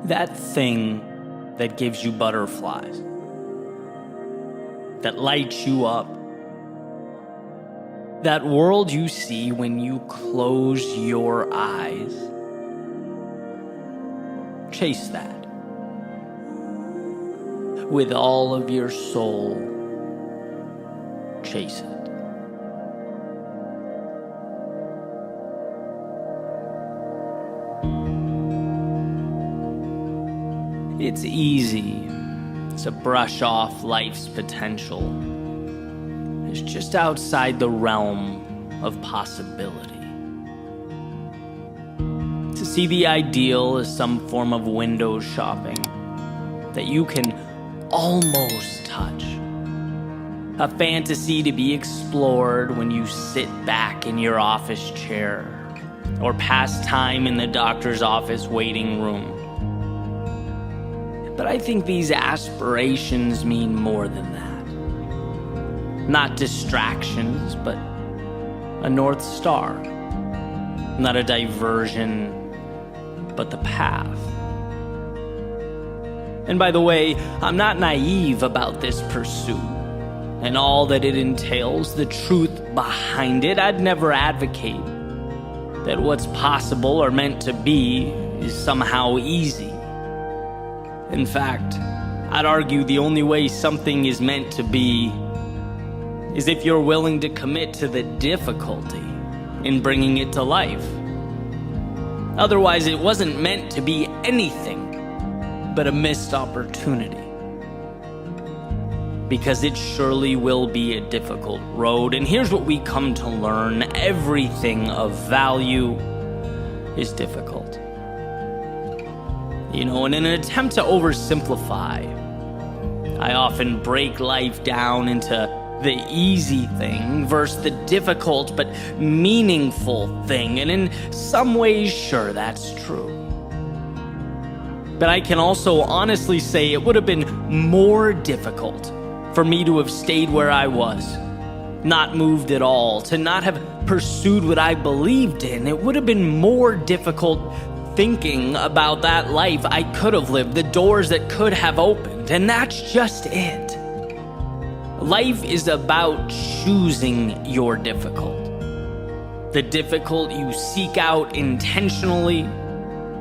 That thing that gives you butterflies, that lights you up, that world you see when you close your eyes. Chase that with all of your soul. Chase it. It's easy to brush off life's potential as just outside the realm of possibility. To see the ideal as some form of window shopping that you can almost touch. A fantasy to be explored when you sit back in your office chair or pass time in the doctor's office waiting room. But I think these aspirations mean more than that. Not distractions, but a North Star. Not a diversion, but the path. And by the way, I'm not naive about this pursuit and all that it entails, the truth behind it. I'd never advocate that what's possible or meant to be is somehow easy. In fact, I'd argue the only way something is meant to be is if you're willing to commit to the difficulty in bringing it to life. Otherwise, it wasn't meant to be anything but a missed opportunity. Because it surely will be a difficult road. And here's what we come to learn: everything of value is difficult. You know, and in an attempt to oversimplify, I often break life down into the easy thing versus the difficult but meaningful thing. And in some ways, sure, that's true. But I can also honestly say it would have been more difficult for me to have stayed where I was, not moved at all, to not have pursued what I believed in. It would have been more difficult thinking about that life I could have lived, the doors that could have opened, and that's just it. Life is about choosing your difficult. The difficult you seek out intentionally,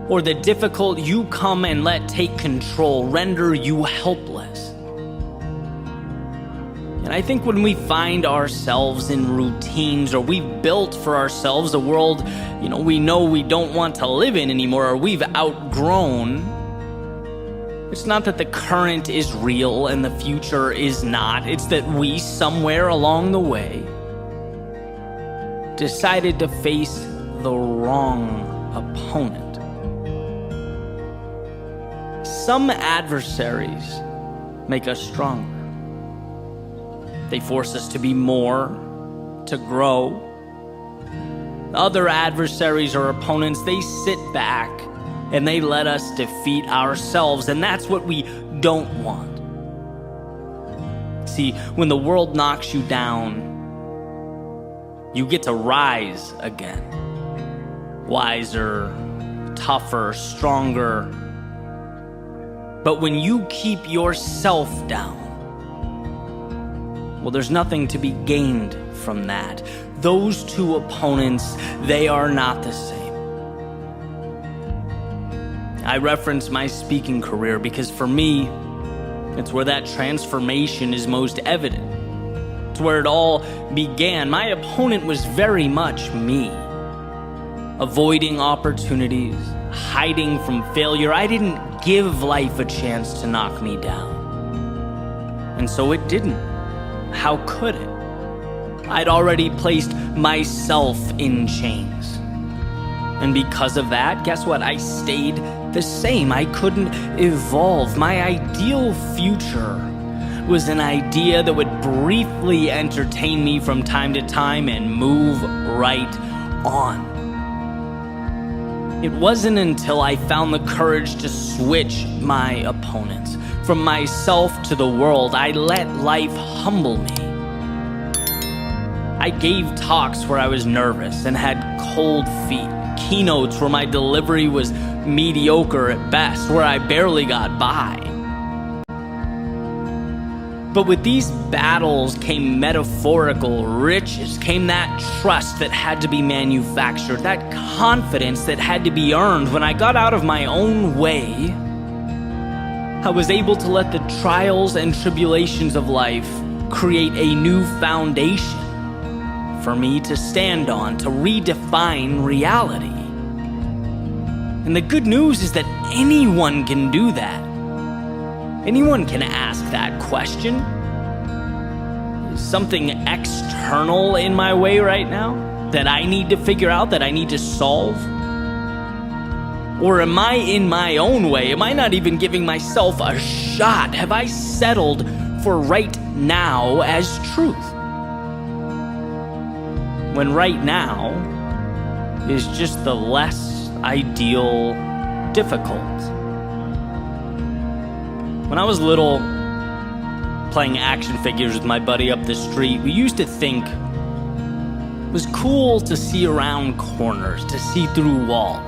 or the difficult you come and let take control, render you helpless. And I think when we find ourselves in routines, or we've built for ourselves a world, we know we don't want to live in anymore, or we've outgrown, it's not that the current is real and the future is not. It's that we, somewhere along the way, decided to face the wrong opponent. Some adversaries make us stronger. They force us to be more, to grow. Other adversaries or opponents, they sit back and they let us defeat ourselves, and that's what we don't want. See, when the world knocks you down, you get to rise again. Wiser, tougher, stronger. But when you keep yourself down, well, there's nothing to be gained from that. Those two opponents, they are not the same. I reference my speaking career because for me, it's where that transformation is most evident. It's where it all began. My opponent was very much me. Avoiding opportunities, hiding from failure. I didn't give life a chance to knock me down. And so it didn't. How could it? I'd already placed myself in chains. And because of that, guess what? I stayed the same. I couldn't evolve. My ideal future was an idea that would briefly entertain me from time to time and move right on. It wasn't until I found the courage to switch my opponents from myself to the world, I let life humble me. I gave talks where I was nervous and had cold feet, keynotes where my delivery was mediocre at best, where I barely got by. But with these battles came metaphorical riches, came that trust that had to be manufactured, that confidence that had to be earned. When I got out of my own way, I was able to let the trials and tribulations of life create a new foundation for me to stand on, to redefine reality. And the good news is that anyone can do that. Anyone can ask that question. Is something external in my way right now that I need to figure out, that I need to solve? Or am I in my own way? Am I not even giving myself a shot? Have I settled for right now as truth? When right now is just the less ideal difficult. When I was little, playing action figures with my buddy up the street, we used to think it was cool to see around corners, to see through walls,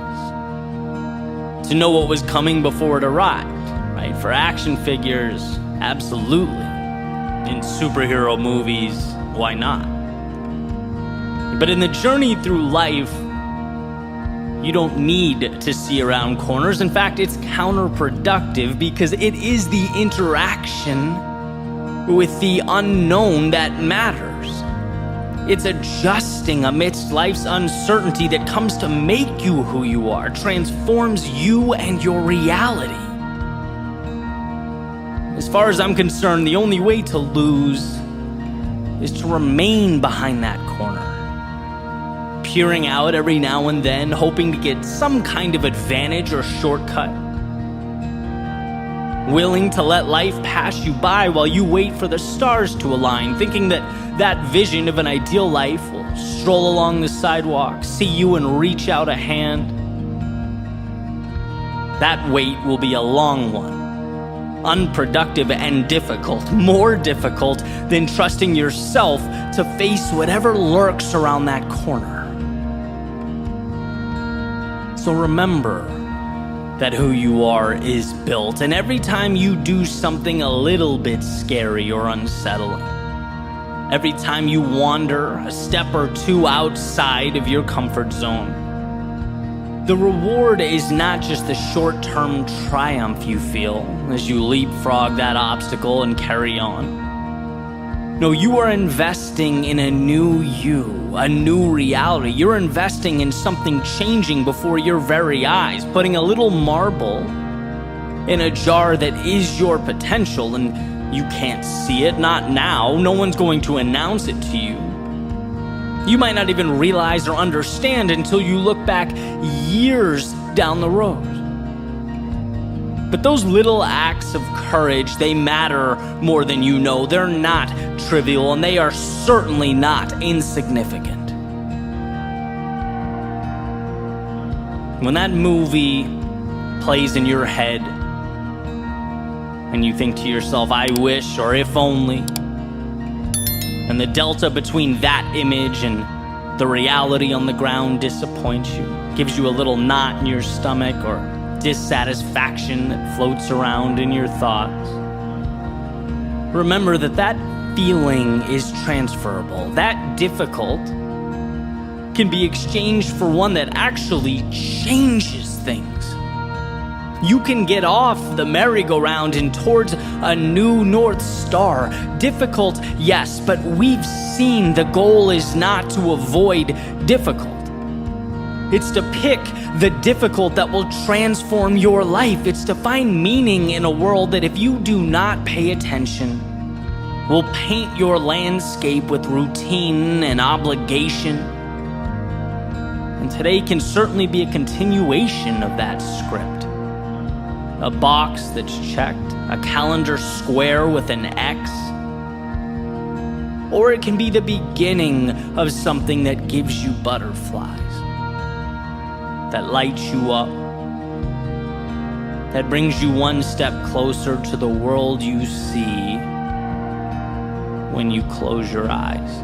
to know what was coming before it arrived, right? For action figures, absolutely. In superhero movies, why not? But in the journey through life, you don't need to see around corners. In fact, it's counterproductive because it is the interaction with the unknown that matters. It's adjusting amidst life's uncertainty that comes to make you who you are, transforms you and your reality. As far as I'm concerned, the only way to lose is to remain behind that corner, peering out every now and then, hoping to get some kind of advantage or shortcut, willing to let life pass you by while you wait for the stars to align, thinking that that vision of an ideal life will stroll along the sidewalk, see you and reach out a hand. That wait will be a long one, unproductive and difficult, more difficult than trusting yourself to face whatever lurks around that corner. So remember that who you are is built, and every time you do something a little bit scary or unsettling, every time you wander a step or two outside of your comfort zone, the reward is not just the short-term triumph you feel as you leapfrog that obstacle and carry on. No, you are investing in a new you, a new reality. You're investing in something changing before your very eyes, putting a little marble in a jar that is your potential, and you can't see it, not now. No one's going to announce it to you. You might not even realize or understand until you look back years down the road. But those little acts of courage, they matter more than you know. They're not trivial, and they are certainly not insignificant. When that movie plays in your head, and you think to yourself, I wish, or if only, and the delta between that image and the reality on the ground disappoints you, gives you a little knot in your stomach or dissatisfaction that floats around in your thoughts, remember that that feeling is transferable. That difficult can be exchanged for one that actually changes things. You can get off the merry-go-round and towards a new North Star. Difficult, yes, but we've seen the goal is not to avoid difficult. It's to pick the difficult that will transform your life. It's to find meaning in a world that, if you do not pay attention, will paint your landscape with routine and obligation. And today can certainly be a continuation of that script. A box that's checked, a calendar square with an X. Or it can be the beginning of something that gives you butterflies, that lights you up, that brings you one step closer to the world you see when you close your eyes.